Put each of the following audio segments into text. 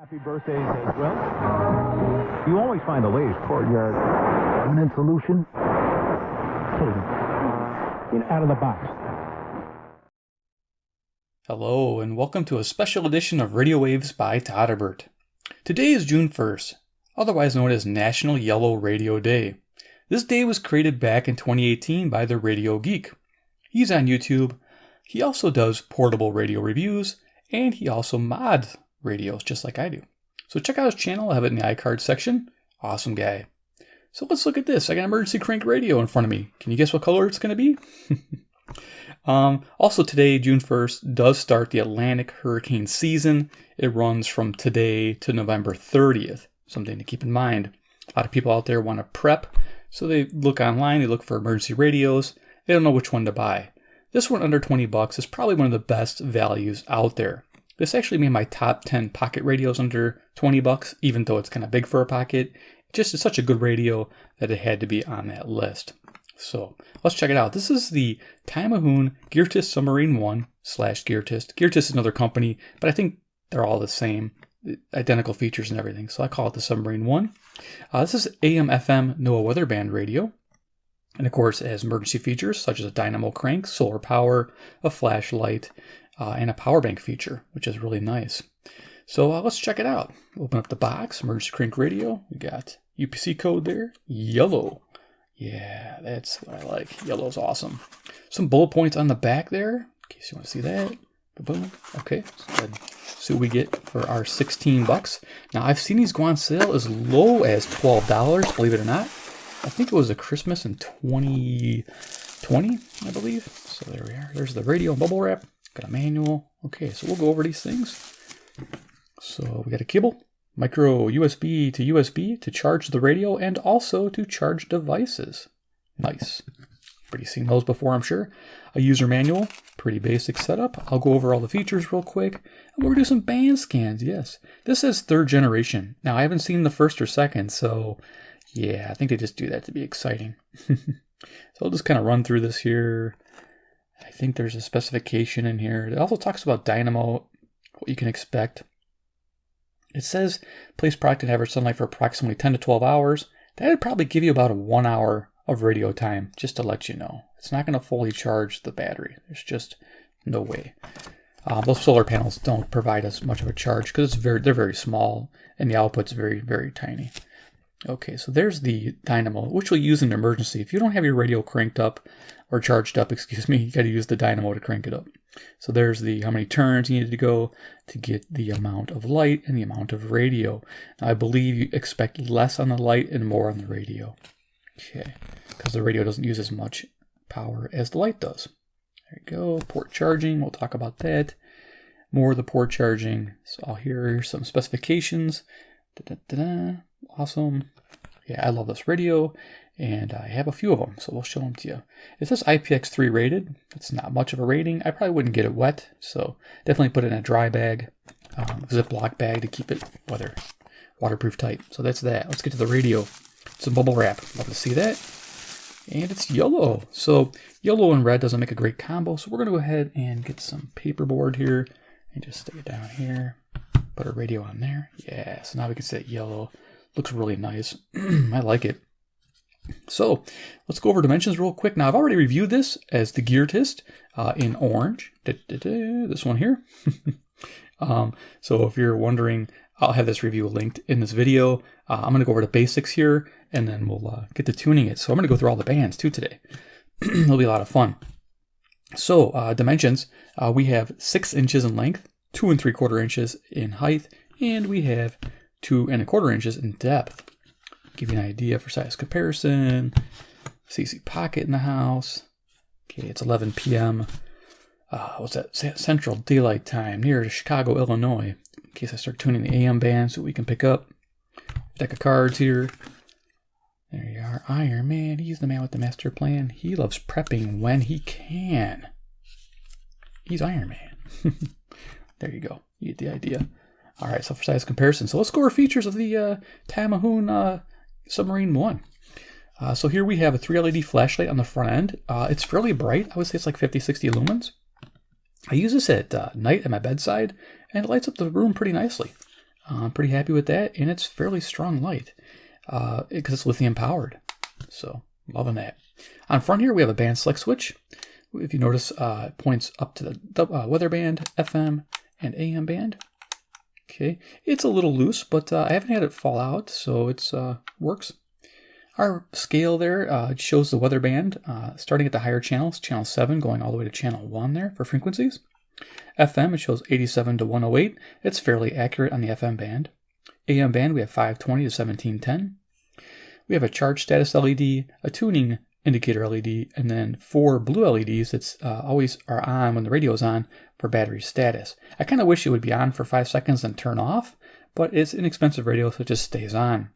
Happy birthdays as well. You always find the latest courtyard permanent solution. Out of the box. Hello, and welcome to a special edition of Radio Waves by Todderbert. Today is June 1st, otherwise known as National Yellow Radio Day. This day was created back in 2018 by the Radio Geek. He's on YouTube. He also does portable radio reviews, and he also mods radios just like I do. So check out his channel. I have it in the iCard section. Awesome guy. So let's look at this. I got an emergency crank radio in front of me. Can you guess what color it's going to be? Also today, June 1st, does start the Atlantic hurricane season. It runs from today to November 30th. Something to keep in mind. A lot of people out there want to prep, so they look online, they look for emergency radios. They don't know which one to buy. This one under 20 bucks is probably one of the best values out there. This actually made my top 10 pocket radios under 20 bucks, even though it's kind of big for a pocket. Just is such a good radio that it had to be on that list. So let's check it out. This is the Tiemahun Geartist Submarine One / Geartist. Geartist is another company, but I think they're all the same, identical features and everything. So I call it the Submarine One. This is AM/FM NOAA weather band radio. And of course, it has emergency features such as a dynamo crank, solar power, a flashlight, and a power bank feature, which is really nice. So let's check it out. Open up the box, emergency crank radio. We got UPC code there, yellow. Yeah, that's what I like. Yellow's awesome. Some bullet points on the back there, in case you want to see that. Boom. Okay, so see what we get for our 16 bucks. Now, I've seen these go on sale as low as $12, believe it or not. I think it was a Christmas in 2020, I believe. So there we are. There's the radio and bubble wrap. Got a manual. Okay, so we'll go over these things. So we got a cable, micro USB to USB to charge the radio and also to charge devices. Nice. Pretty seen those before, I'm sure. A user manual, pretty basic setup. I'll go over all the features real quick. And we're going to do some band scans, yes. This is 3rd generation. Now, I haven't seen the 1st or 2nd, so yeah, I think they just do that to be exciting. So I'll just kind of run through this here. I think there's a specification in here. It also talks about dynamo, what you can expect. It says place product in average sunlight for approximately 10 to 12 hours. That would probably give you about a 1 hour of radio time, just to let you know. It's not going to fully charge the battery. There's just no way. Those solar panels don't provide us much of a charge because they're very small and the output's very, very tiny. Okay, so there's the dynamo, which we'll use in an emergency. If you don't have your radio cranked up, or charged up, excuse me, you got to use the dynamo to crank it up. So there's the how many turns you need to go to get the amount of light and the amount of radio. Now, I believe you expect less on the light and more on the radio. Okay, because the radio doesn't use as much power as the light does. There you go, port charging, we'll talk about that. More of the port charging. So here's some specifications. Awesome. Yeah, I love this radio, and I have a few of them, so we'll show them to you. It says IPX3 rated. It's not much of a rating. I probably wouldn't get it wet, so definitely put it in a dry bag, Ziploc bag to keep it waterproof tight. So that's that. Let's get to the radio. It's a bubble wrap. Love to see that. And it's yellow. So yellow and red doesn't make a great combo, so we're going to go ahead and get some paperboard here and just stick it down here. Put a radio on there. Yeah, so now we can see that yellow. Looks really nice. I like it. So let's go over dimensions real quick. Now, I've already reviewed this as the Geartist in orange. This one here. So if you're wondering, I'll have this review linked in this video. I'm going to go over the basics here, and then we'll get to tuning it. So I'm going to go through all the bands too today. It'll be a lot of fun. So dimensions, we have 6 inches in length, 2 3/4 inches in height, and we have 2 1/4 inches in depth. Give you an idea for size comparison. CC pocket in the house. Okay, it's 11 p.m. What's that? Central Daylight Time near Chicago, Illinois. In case I start tuning the AM band so we can pick up. Deck of cards here. There you are. Iron Man. He's the man with the master plan. He loves prepping when he can. He's Iron Man. There you go. You get the idea. All right, so for size comparison. So let's go over features of the Tiemahun Submarine One. So here we have a 3 LED flashlight on the front end. It's fairly bright. I would say it's like 50, 60 lumens. I use this at night at my bedside, and it lights up the room pretty nicely. I'm pretty happy with that, and it's fairly strong light because it's lithium powered. So loving that. On front here, we have a band select switch. If you notice, it points up to the weather band, FM, and AM band. Okay, it's a little loose, but I haven't had it fall out, so it's works. Our scale there shows the weather band starting at the higher channels, channel 7, going all the way to channel 1 there for frequencies. FM, it shows 87 to 108. It's fairly accurate on the FM band. AM band, we have 520 to 1710. We have a charge status LED, a tuning indicator LED, and then 4 blue LEDs that always are on when the radio is on for battery status. I kind of wish it would be on for 5 seconds and turn off, but it's an inexpensive radio, so it just stays on.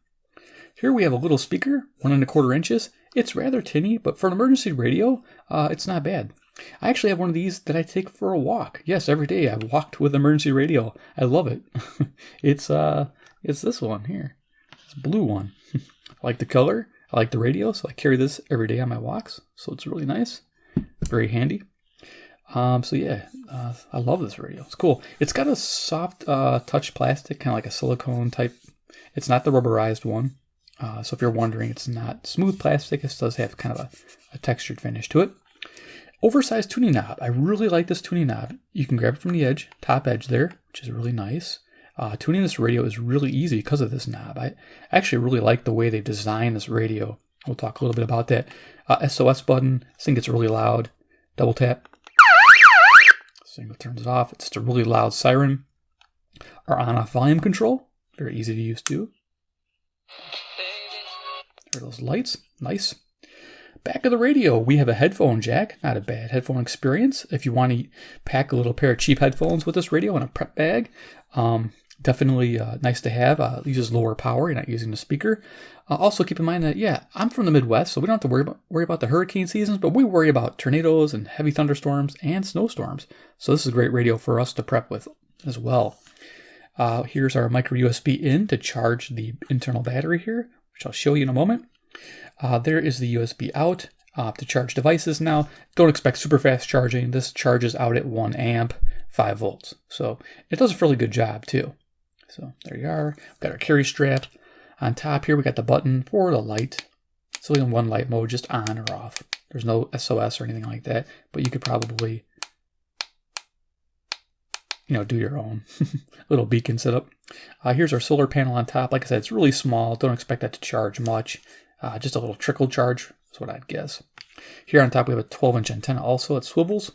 Here we have a little speaker, 1¼ inches. It's rather tinny, but for an emergency radio, it's not bad. I actually have one of these that I take for a walk. Yes, every day I've walked with emergency radio. I love it. It's this one here. It's a blue one. I like the color. I like the radio, so I carry this every day on my walks. So it's really nice. Very handy. So yeah, I love this radio. It's cool. It's got a soft touch plastic, kind of like a silicone type. It's not the rubberized one. So if you're wondering, it's not smooth plastic. It does have kind of a textured finish to it. Oversized tuning knob. I really like this tuning knob. You can grab it from the edge, top edge there, which is really nice. Tuning this radio is really easy because of this knob. I actually really like the way they designed this radio. We'll talk a little bit about that. SOS button. This thing gets really loud. Double tap. Single turns it off. It's just a really loud siren. Our on-off volume control. Very easy to use too. There are those lights. Nice. Back of the radio, we have a headphone jack. Not a bad headphone experience. If you want to pack a little pair of cheap headphones with this radio in a prep bag, definitely nice to have. It uses lower power. You're not using the speaker. Also, keep in mind that, yeah, I'm from the Midwest, so we don't have to worry about the hurricane seasons, but we worry about tornadoes and heavy thunderstorms and snowstorms. So this is a great radio for us to prep with as well. Here's our micro USB in to charge the internal battery here, which I'll show you in a moment. There is the USB out to charge devices. Now, don't expect super fast charging. This charges out at 1 amp, 5 volts. So it does a fairly good job too. So there you are. We've got our carry strap. On top here, we got the button for the light. So in one light mode, just on or off. There's no SOS or anything like that, but you could probably, do your own little beacon setup. Here's our solar panel on top. Like I said, it's really small. Don't expect that to charge much. Just a little trickle charge is what I'd guess. Here on top, we have a 12-inch antenna also. It swivels.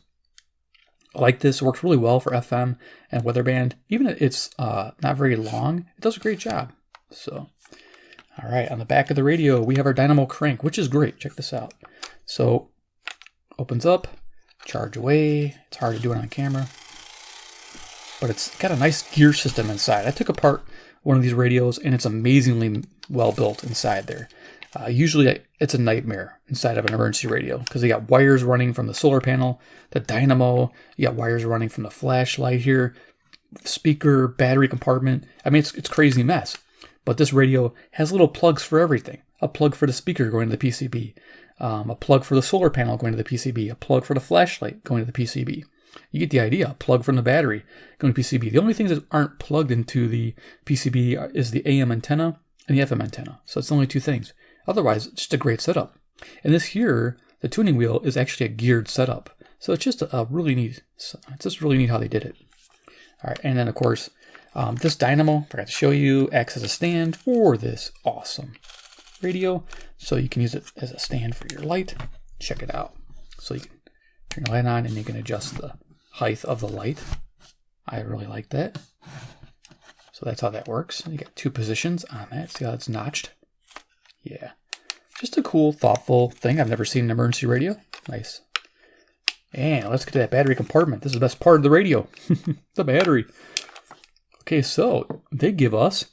I like this. It works really well for FM and weather band. Even if it's not very long, it does a great job. So, all right, on the back of the radio, we have our Dynamo Crank, which is great. Check this out. So, opens up, charge away. It's hard to do it on camera, but it's got a nice gear system inside. I took apart one of these radios, and it's amazingly well built inside there. Usually, it's a nightmare inside of an emergency radio because you got wires running from the solar panel, the dynamo. You got wires running from the flashlight here, speaker, battery compartment. I mean, it's a crazy mess. But this radio has little plugs for everything. A plug for the speaker going to the PCB, a plug for the solar panel going to the PCB, a plug for the flashlight going to the PCB. You get the idea. A plug from the battery going to PCB. The only things that aren't plugged into the PCB is the AM antenna and the FM antenna. So it's the only two things. Otherwise, it's just a great setup. And this here, the tuning wheel is actually a geared setup. So it's just a really neat. It's just really neat how they did it. All right, and then of course, this dynamo, forgot to show you, acts as a stand for this awesome radio. So you can use it as a stand for your light. Check it out. So you can turn your light on and you can adjust the height of the light. I really like that. So that's how that works. You got 2 positions on that. See how it's notched? Yeah. Just a cool, thoughtful thing. I've never seen an emergency radio. Nice. And let's get to that battery compartment. This is the best part of the radio. The battery. Okay, so they give us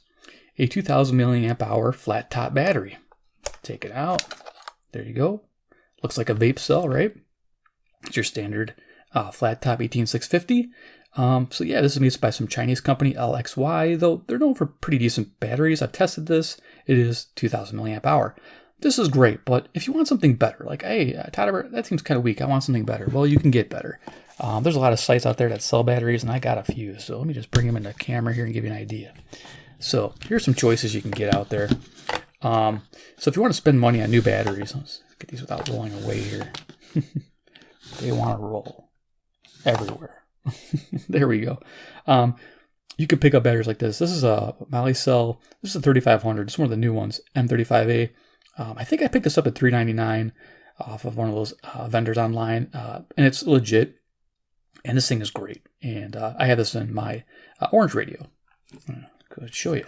a 2000 milliamp hour flat top battery. Take it out. There you go. Looks like a vape cell, right? It's your standard flat top 18650. So yeah, this is made by some Chinese company, LXY, though they're known for pretty decent batteries. I've tested this. It is 2000 milliamp hour. This is great, but if you want something better, like, hey, todderbert, that seems kind of weak. I want something better. Well, you can get better. There's a lot of sites out there that sell batteries, and I got a few. So let me just bring them into camera here and give you an idea. So here's some choices you can get out there. So if you want to spend money on new batteries, let's get these without rolling away here. They want to roll everywhere. There we go. You could pick up batteries like this. This is a Molicel. This is a 3500. It's one of the new ones, M35A. I think I picked this up at $3.99 off of one of those vendors online, and it's legit. And this thing is great. And I have this in my orange radio. I'm going to show you.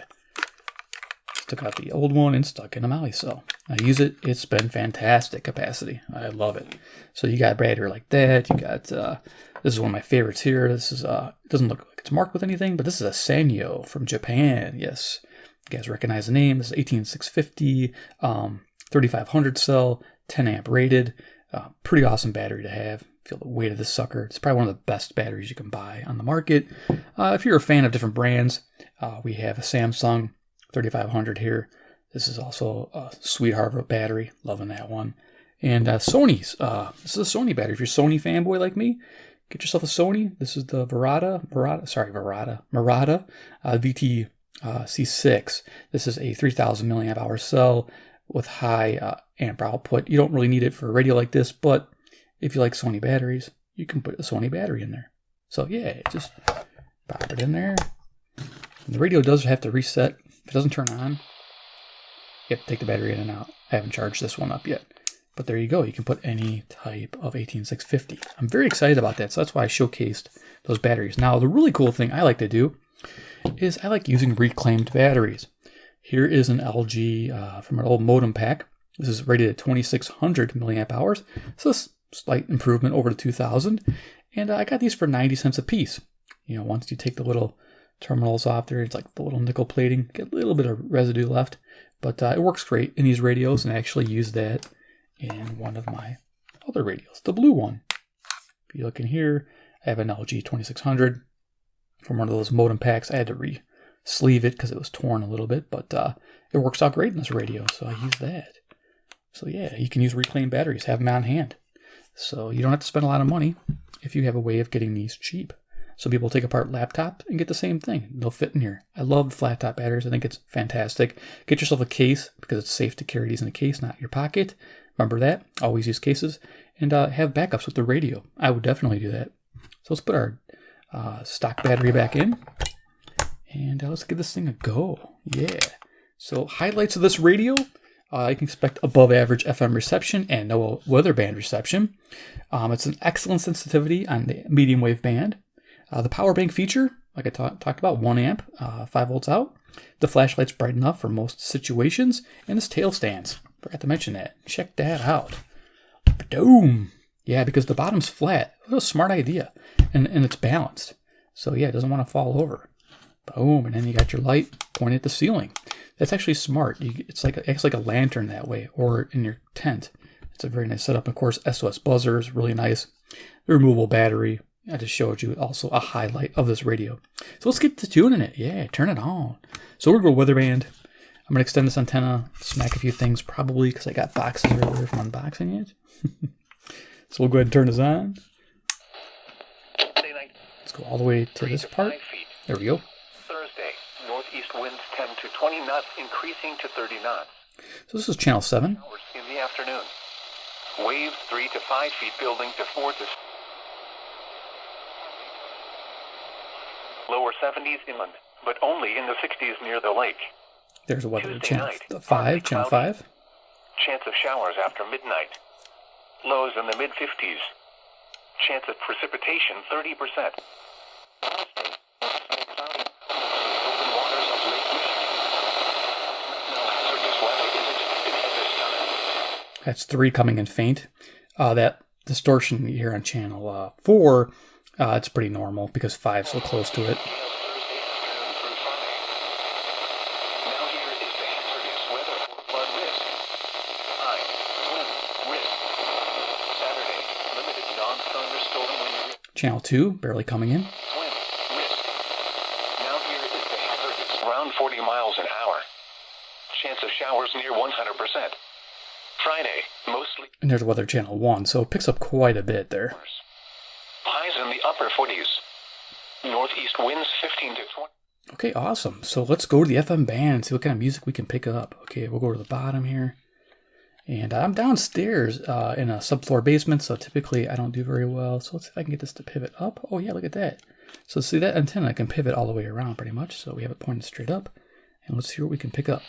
Took out the old one and stuck in a Molicel. I use it. It's been fantastic capacity. I love it. So you got a battery like that. You got, this is one of my favorites here. This is, it doesn't look like it's marked with anything, but this is a Sanyo from Japan. Yes. You guys recognize the name. This is 18650, 3500 cell, 10 amp rated. Pretty awesome battery to have. Feel the weight of this sucker. It's probably one of the best batteries you can buy on the market. If you're a fan of different brands, we have a Samsung 3500 here. This is also a sweetheart of a battery. Loving that one. And Sony's. This is a Sony battery. If you're a Sony fanboy like me, get yourself a Sony. This is the Murata VT C6. This is a 3000 milliamp hour cell with high amp output. You don't really need it for a radio like this, but if you like Sony batteries, you can put a Sony battery in there. So yeah, just pop it in there. And the radio does have to reset. If it doesn't turn on, you have to take the battery in and out. I haven't charged this one up yet. But there you go. You can put any type of 18650. I'm very excited about that. So that's why I showcased those batteries. Now, the really cool thing I like to do is I like using reclaimed batteries. Here is an LG from an old modem pack. This is rated at 2600 milliamp hours. So it's a slight improvement over the 2000. And I got these for 90 cents a piece. You know, once you take the little terminals off there, it's like the little nickel plating, get a little bit of residue left, but it works great in these radios, and I actually use that in one of my other radios, the blue one. If you look in here, I have an LG 2600 from one of those modem packs. I had to re-sleeve it because it was torn a little bit, but it works out great in this radio, so I use that. So yeah, you can use reclaimed batteries, have them on hand. So you don't have to spend a lot of money if you have a way of getting these cheap. Some people take apart laptops and get the same thing. They'll fit in here. I love flat top batteries. I think it's fantastic. Get yourself a case because it's safe to carry these in a case, not your pocket. Remember that. Always use cases. And have backups with the radio. I would definitely do that. So let's put our stock battery back in. And let's give this thing a go. Yeah. So highlights of this radio. You can expect above average FM reception and NOAA weather band reception. It's an excellent sensitivity on the medium wave band. The power bank feature, like I talked about, 1 amp, 5 volts out. The flashlight's bright enough for most situations. And this tail stands. Forgot to mention that. Check that out. Boom. Yeah, because the bottom's flat. What a smart idea. And it's balanced. So yeah, it doesn't want to fall over. Boom. And then you got your light pointed at the ceiling. That's actually smart. It acts like a lantern that way, or in your tent. It's a very nice setup. Of course, SOS buzzer is really nice. The removable battery. I just showed you also a highlight of this radio. So let's get to tuning it. Yeah, turn it on. So we're going to go weather band. I'm going to extend this antenna, smack a few things probably because I got boxes earlier from unboxing it. So we'll go ahead and turn this on. Let's go all the way to this part. There we go. Thursday, northeast winds 10 to 20 knots, increasing to 30 knots. So this is channel 7. In the afternoon. Waves 3 to 5 feet, building to 4 to lower 70s inland, but only in the 60s near the lake. There's a weather Tuesday channel night, 5, channel 5. Chance of showers after midnight. Lows in the mid-50s. Chance of precipitation 30%. Thursday, cloudy. Open waters of Lake Michigan. No hazardous weather is expected at this time. That's 3 coming in faint. That distortion you hear on channel 4, it's pretty normal because 5's so close to it. Thursday afternoon through Friday. Now here is the hazardous weather for flood risk. High, wind, risk. Saturday, limited non-thunderstorm wind risk. Channel 2, barely coming in. Wind, risk. Now here is the hazardous around 40 miles an hour. Chance of showers near 100%. Friday, mostly And there's weather channel 1, so it picks up quite a bit there. Highs in the upper 40s. Northeast winds 15 to 20. Okay, awesome. So let's go to the FM band and see what kind of music we can pick up. Okay, we'll go to the bottom here. And I'm downstairs in a subfloor basement, so typically I don't do very well. So let's see if I can get this to pivot up. Oh yeah, look at that. So see that antenna can pivot all the way around pretty much. So we have it pointed straight up. And let's see what we can pick up.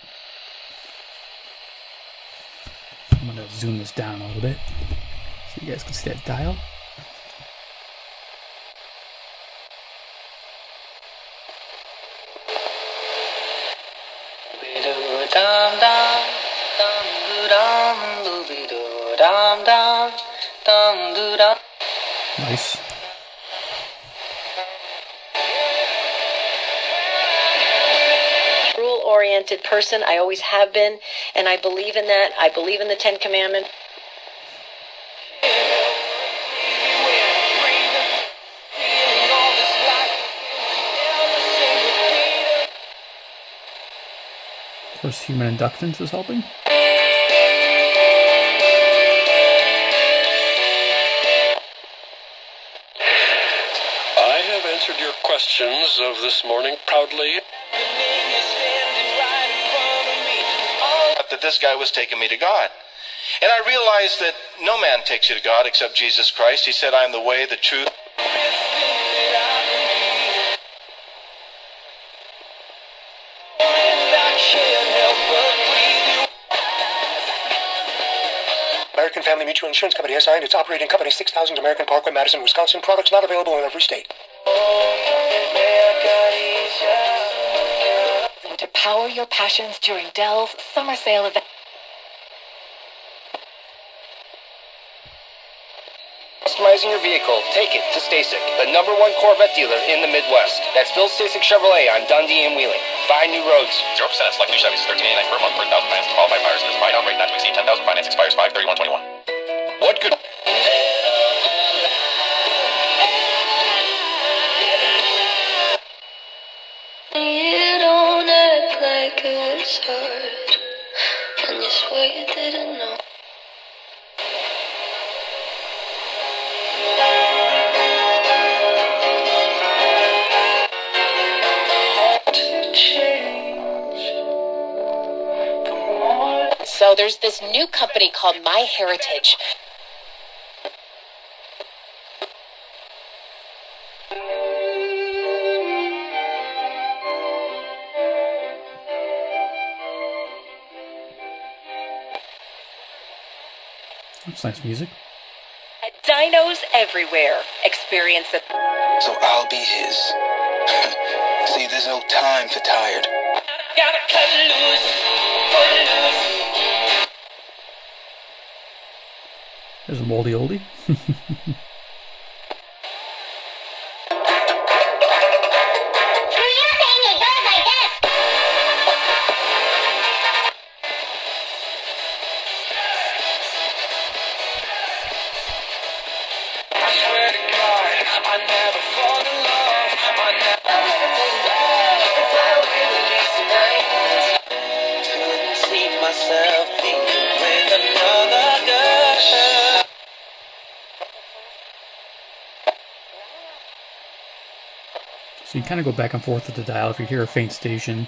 I'm going to zoom this down a little bit so you guys can see that dial. Nice. Rule-oriented person, I always have been, and I believe in that. I believe in the Ten Commandments. Of course, human inductance is helping. I have answered your questions of this morning proudly. That this guy was taking me to God. And I realized that no man takes you to God except Jesus Christ. He said, I am the way, the truth. American Family Mutual Insurance Company has signed its operating company 6000 American Parkway, Madison, Wisconsin. Products not available in every state. To power your passions during Dell's summer sale event. Customizing your vehicle, take it to Stasic, the #1 Corvette dealer in the Midwest. That's Bill Stasic Chevrolet on Dundee and Wheeling. Find new roads. 0% select new Chevys, $13.89 per month per 1,000 finance to qualified buyers. This buy down rate not to exceed 10,000. Finance expires 5/31/21. What could... You don't act like it was hard, and you swear you didn't know. So there's this new company called MyHeritage. That's nice music. Dinos everywhere. Experience it. So I'll be his. See, there's no time for tired. Gotta cut loose, There's a moldy oldie. So you kind of go back and forth with the dial if you hear a faint station.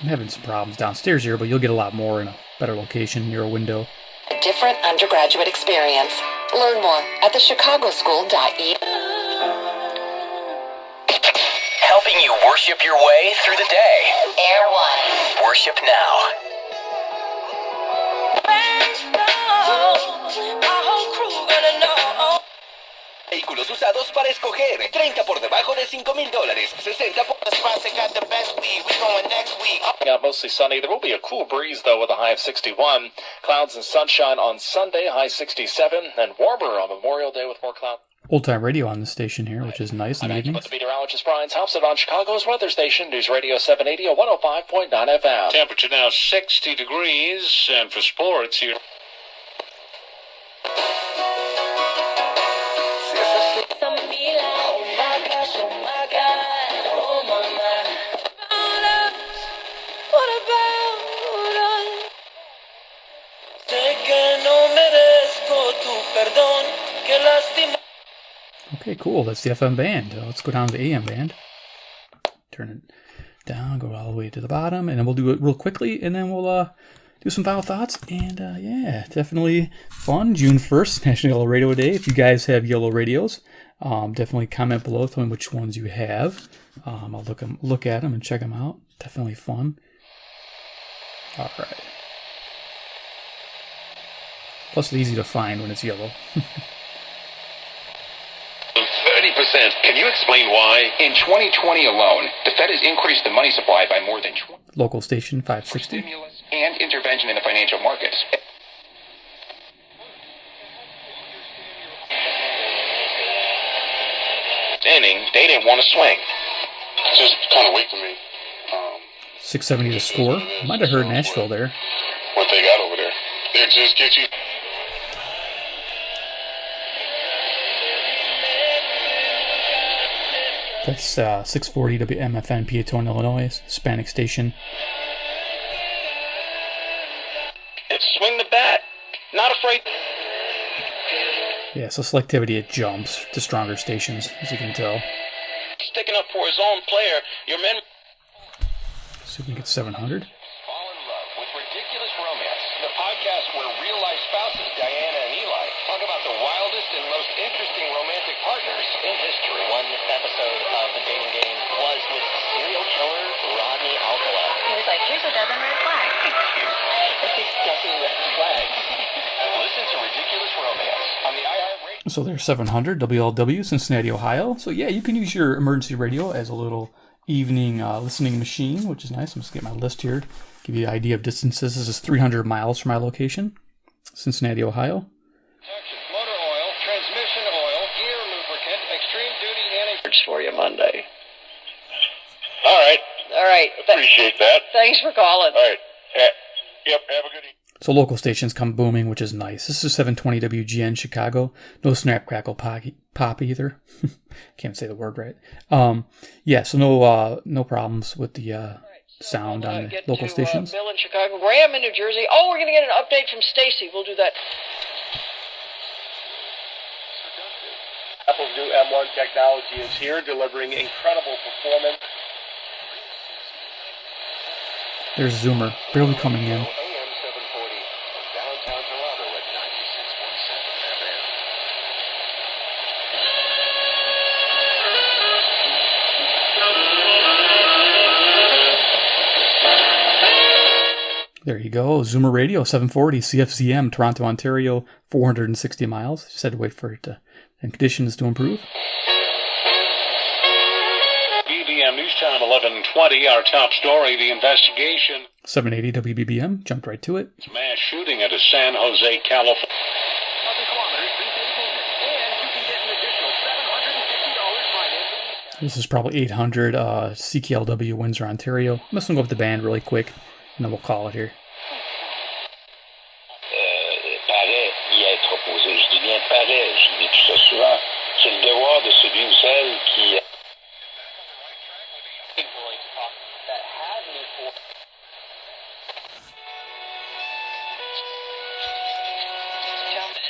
I'm having some problems downstairs here, but you'll get a lot more in a better location near a window. A different undergraduate experience. Learn more at thechicagoschool.edu. Helping you worship your way through the day. Air One. Worship now. Vehículos usados para escoger. 30 por debajo de $5,000. 60 por... Mostly sunny. There will be a cool breeze, though, with a high of 61. Clouds and sunshine on Sunday, high 67. And warmer on Memorial Day with more clouds. Old-time radio on the station here, which is nice in the evenings. The meteorologist Brian Thompson on Chicago's weather station, News Radio 780 or 105.9 FM. Temperature now 60 degrees, and for sports here. Okay, cool. That's the FM band. Let's go down to the AM band. Turn it down, go all the way to the bottom, and then we'll do it real quickly, and then we'll do some final thoughts. And yeah, definitely fun. June 1st, National Yellow Radio Day. If you guys have yellow radios, definitely comment below, tell me which ones you have. I'll look at them and check them out. Definitely fun. All right. Plus, it's easy to find when it's yellow. 30%. Can you explain why? In 2020 alone, the Fed has increased the money supply by more than 20. Local station 560. Stimulus and intervention in the financial markets. Inning, they didn't want to swing. It's just kind of weak to me. 670 to score. Might have heard Nashville there. What they got over there. They just get you. That's 640 WMFN, Peatone, Illinois, Hispanic station. It's swing the bat. Not afraid. Yeah, so selectivity, it jumps to stronger stations, as you can tell. Sticking up for his own player. Your men. So we can get 700. Fall in love with Ridiculous Romance, the podcast where real-life spouses Diana and Eli talk about the wildest and most interesting romantic partners in history. One episode of the dating game was with serial killer Rodney Alcala. He was like, here's a dozen red flags. It's a dozen red flags. Listen to Ridiculous Romance on the iHeartRadio. So there's 700, WLW, Cincinnati, Ohio. So yeah, you can use your emergency radio as a little evening listening machine, which is nice. I'm just going to get my list here, give you an idea of distances. This is 300 miles from my location, Cincinnati, Ohio. Motor oil, transmission oil, gear lubricant, extreme duty anti. For you Monday. All right. All right. Appreciate that. Thanks for calling. All right. Yep. Have a good evening. So local stations come booming, which is nice. This is 720 WGN Chicago. No snap, crackle, pop either. Can't say the word right. Yeah, so no problems with the sound on the local stations. Bill in Chicago, Graham in New Jersey. Oh, we're going to get an update from Stacy. We'll do that. Apple's new M1 technology is here, delivering incredible performance. There's Zoomer, barely coming in. There you go, Zoomer Radio, 740, CFZM, Toronto, Ontario, 460 miles. Just had to wait for it and conditions to improve. BBM News Time 1120, our top story, the investigation. 780 WBBM, jumped right to it. Mass shooting at a San Jose, California. This is probably 800 CKLW, Windsor, Ontario. I'm just going to go up the band really quick, and then we'll call it here. Paraît y être opposé. Je dis bien paraît, je dis tout ça souvent. C'est le devoir de celui ou celle qui...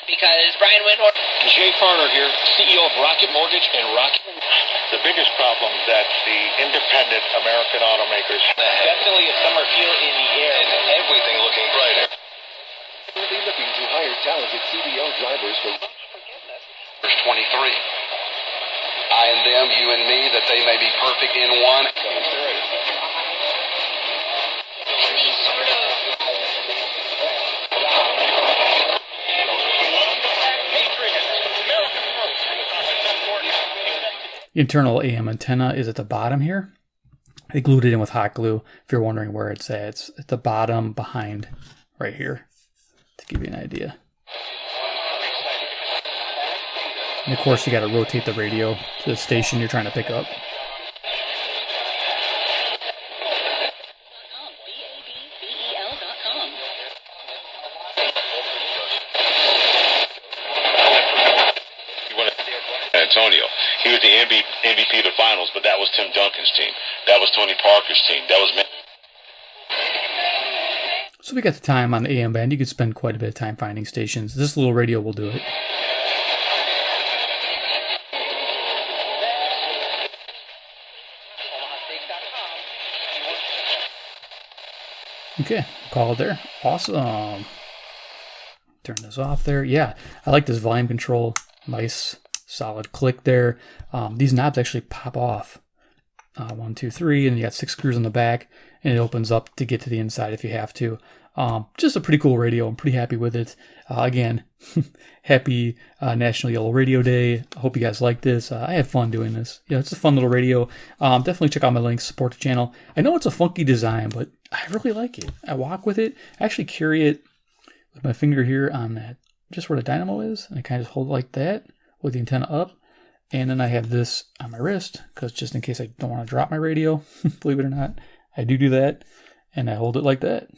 Because Brian Windhorst. Jay Farner here, CEO of Rocket Mortgage and Rocket. The biggest problem that the independent American automakers have. Definitely a summer feel in the air. And everything looking brighter. We'll be looking to hire talented CDL drivers for... Verse 23. I and them, you and me, that they may be perfect in one. The internal AM antenna is at the bottom here. They glued it in with hot glue. If you're wondering where it's at the bottom behind right here, to give you an idea. And of course, you got to rotate the radio to the station you're trying to pick up. Antonio. He was the MVP of the finals, but that was Tim Duncan's team. That was Tony Parker's team. That was... So we got the time on the AM band. You could spend quite a bit of time finding stations. This little radio will do it. Okay, call it there. Awesome. Turn this off there. Yeah, I like this volume control. Nice, solid click there. These knobs actually pop off. 1, 2, 3, and you got 6 screws on the back, and it opens up to get to the inside if you have to. Just a pretty cool radio. I'm pretty happy with it. Again, happy National Yellow Radio Day. I hope you guys like this. I have fun doing this. Yeah, it's a fun little radio. Definitely check out my links, support the channel. I know it's a funky design, but I really like it. I walk with it. I actually carry it with my finger here on that, just where the dynamo is, and I kind of just hold it like that with the antenna up. And then I have this on my wrist, because just in case I don't want to drop my radio, believe it or not, I do that, and I hold it like that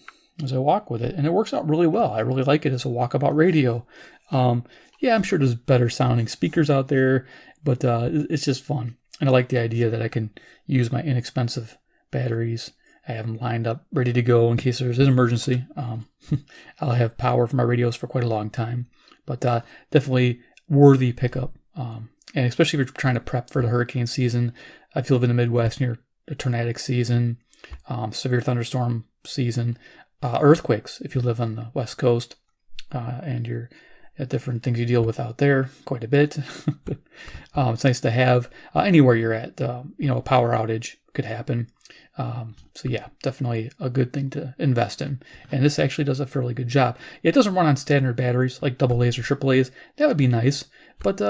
as I walk with it, and it works out really well. I really like it as a walkabout radio. Yeah, I'm sure there's better sounding speakers out there, but it's just fun. And I like the idea that I can use my inexpensive batteries. I have them lined up, ready to go in case there's an emergency. I'll have power for my radios for quite a long time, but definitely worthy pickup. And especially if you're trying to prep for the hurricane season. If you live in the Midwest near the tornadic season, severe thunderstorm season, earthquakes if you live on the West Coast, and you're at different things you deal with out there quite a bit. It's nice to have anywhere you're at. A power outage could happen. So yeah, definitely a good thing to invest in. And this actually does a fairly good job. It doesn't run on standard batteries like AA's or AAA's. That would be nice. But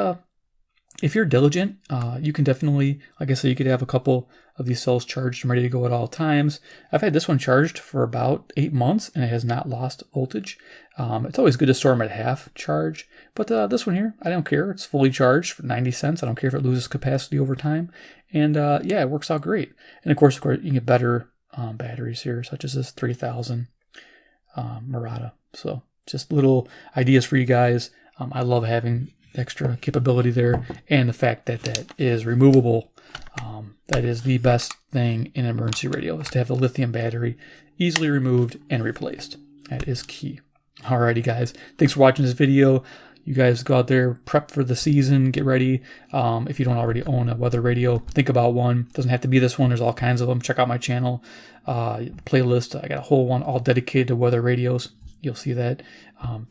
if you're diligent, you can definitely, like I said, you could have a couple of these cells charged and ready to go at all times. I've had this one charged for about 8 months, and it has not lost voltage. It's always good to store them at half charge, but this one here, I don't care. It's fully charged for 90 cents. I don't care if it loses capacity over time. And yeah, it works out great. And of course, you can get better batteries here, such as this 3000 Murata. So just little ideas for you guys. I love having extra capability there, and the fact that that is removable. That is the best thing in an emergency radio, is to have the lithium battery easily removed and replaced. That is key. Alrighty guys, thanks for watching this video. You guys go out there, prep for the season, get ready. If you don't already own a weather radio, think about one. Doesn't have to be this one, there's all kinds of them. Check out my channel playlist. I got a whole one all dedicated to weather radios. You'll see that.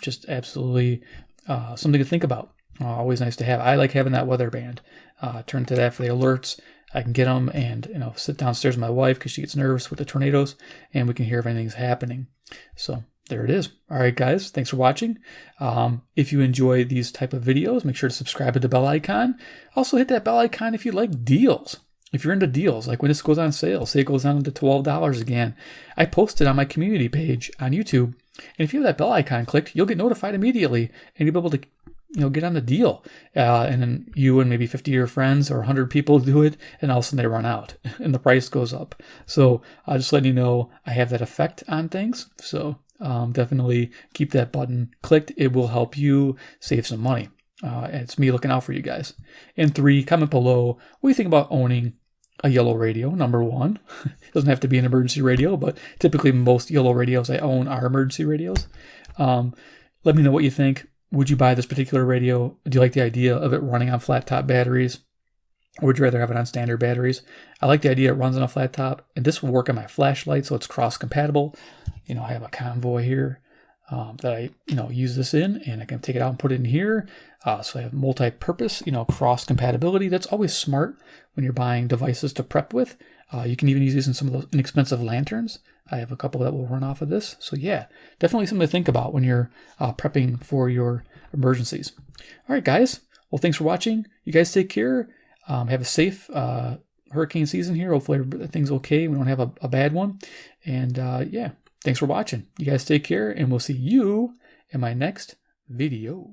Just absolutely something to think about. Always nice to have. I like having that weather band. Turn to that for the alerts. I can get them and sit downstairs with my wife because she gets nervous with the tornadoes, and we can hear if anything's happening. So there it is. All right, guys, thanks for watching. If you enjoy these type of videos, make sure to subscribe to the bell icon. Also hit that bell icon if you like deals. If you're into deals, like when this goes on sale, say it goes down to $12 again. I post it on my community page on YouTube, and if you have that bell icon clicked, you'll get notified immediately, and you'll be able to get on the deal. And then you and maybe 50 of your friends or 100 people do it, and all of a sudden they run out and the price goes up. So just letting you know, I have that effect on things. So definitely keep that button clicked. It will help you save some money. And it's me looking out for you guys. And 3, comment below what you think about owning a yellow radio, number 1. It doesn't have to be an emergency radio, but typically most yellow radios I own are emergency radios. Let me know what you think. Would you buy this particular radio? Do you like the idea of it running on flat top batteries? Or would you rather have it on standard batteries? I like the idea it runs on a flat top, and this will work on my flashlight, so it's cross compatible. I have a convoy here that I use this in, and I can take it out and put it in here. So I have multi-purpose, cross compatibility. That's always smart when you're buying devices to prep with. You can even use these in some of those inexpensive lanterns. I have a couple that will run off of this. So yeah, definitely something to think about when you're prepping for your emergencies. All right, guys. Well, thanks for watching. You guys take care. Have a safe hurricane season here. Hopefully everything's okay. We don't have a bad one. And yeah, thanks for watching. You guys take care, and we'll see you in my next video.